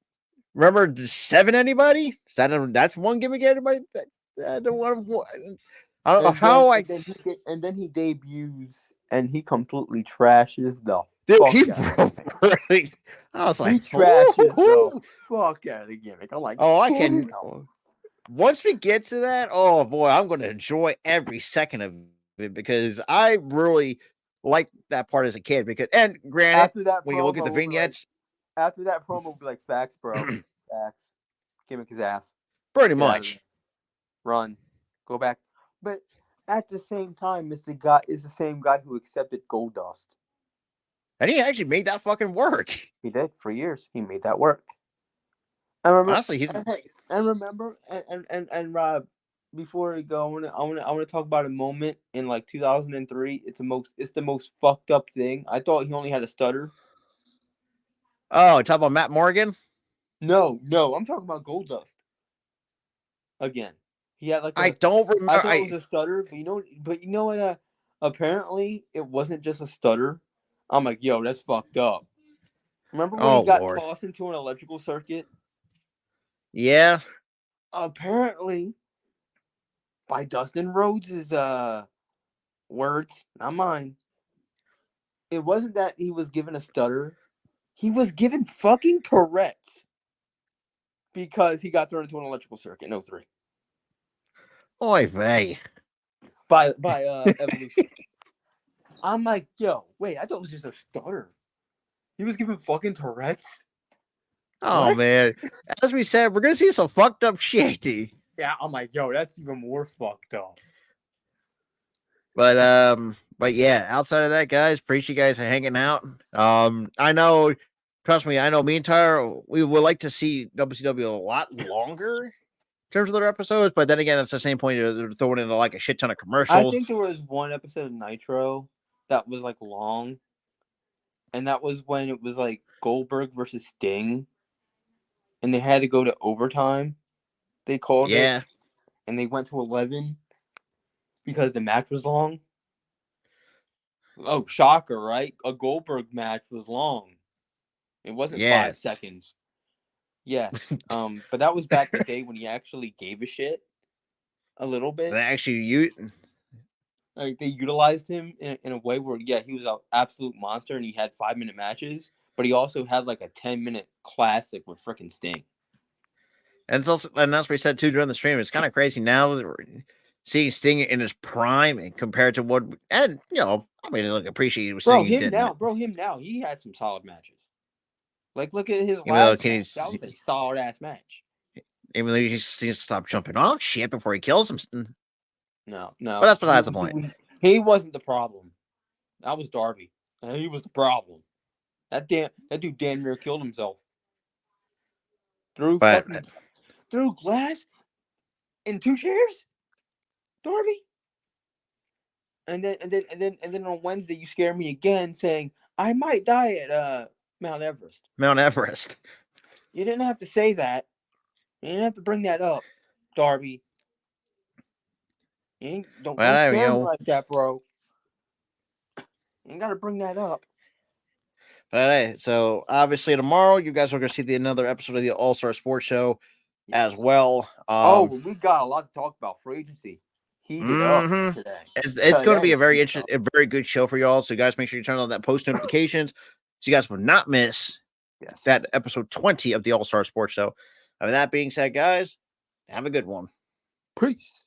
Remember the 7 anybody? That's one gimmick everybody. I don't know how I. And then he debuts and he completely trashes the Dude, really. I was like, he trashes the fuck out of the gimmick. I'm like, oh, I can. Once we get to that, oh boy, I'm going to enjoy every second of it because I really liked that part as a kid. Because, and granted, after that when you look at the vignettes, after that promo, will be like, facts, bro, facts, gimmick his ass, pretty much, run, go back. But at the same time, Mr. Guy is the same guy who accepted Goldust, and he actually made that fucking work. He did for years. He made that work. I remember. Honestly, and Rob, before we go, I want to talk about a moment in like 2003. It's the most fucked up thing. I thought he only had a stutter. Oh, talk about Matt Morgan? No, I'm talking about Goldust. Again, he had like I don't remember. I thought it was a stutter, but you know what? Apparently, it wasn't just a stutter. I'm like, yo, that's fucked up. Remember when he got tossed into an electrical circuit? Yeah. Apparently, by Dustin Rhodes' words, not mine, it wasn't that he was given a stutter. He was given fucking Tourette's because he got thrown into an electrical circuit in 03. Oy vey. By Evolution. I'm like, yo, wait, I thought it was just a stutter. He was given fucking Tourette's. Oh, what? Man. As we said, we're going to see some fucked up shit. Yeah, I'm like, yo, that's even more fucked up. But yeah, outside of that, guys, appreciate you guys hanging out. I know, trust me, I know me and Tyler, we would like to see WCW a lot longer in terms of their episodes, but then again, that's the same point. They're throwing in like a shit ton of commercials. I think there was one episode of Nitro that was like long, and that was when it was like Goldberg versus Sting, and they had to go to overtime. They called it, and they went to 11 because the match was long. Oh, shocker, right? A Goldberg match was long. It wasn't 5 seconds. Yes. But that was back in the day when he actually gave a shit a little bit. Actually, Like they utilized him in a way where he was an absolute monster and he had 5-minute matches, but he also had like a 10-minute classic with freaking Sting. And it's also, and that's what we said too during the stream. It's kind of crazy now that we're seeing Sting in his prime and compared to what, and I mean, look, appreciate you Bro, Sting he him did. now, he had some solid matches. Like, look at his Even though last match. That was a solid ass match. Even though he needs to stop jumping off shit before he kills him. No. But that's besides the point. He wasn't the problem. That was Darby. And he was the problem. That dude damn near killed himself. Through glass in 2 chairs? Darby? And then on Wednesday you scare me again saying I might die at Mount Everest. Mount Everest. You didn't have to say that. You didn't have to bring that up, Darby. Don't scare me like that, bro. You ain't got to bring that up. But hey, so obviously tomorrow you guys are going to see another episode of the All-Star Sports Show as well. We got a lot to talk about. Free agency heated up today. It's going to be a very good show for y'all. So you guys make sure you turn on that post notifications so you guys will not miss that episode 20 of the All-Star Sports Show. With that being said, guys, have a good one. Peace.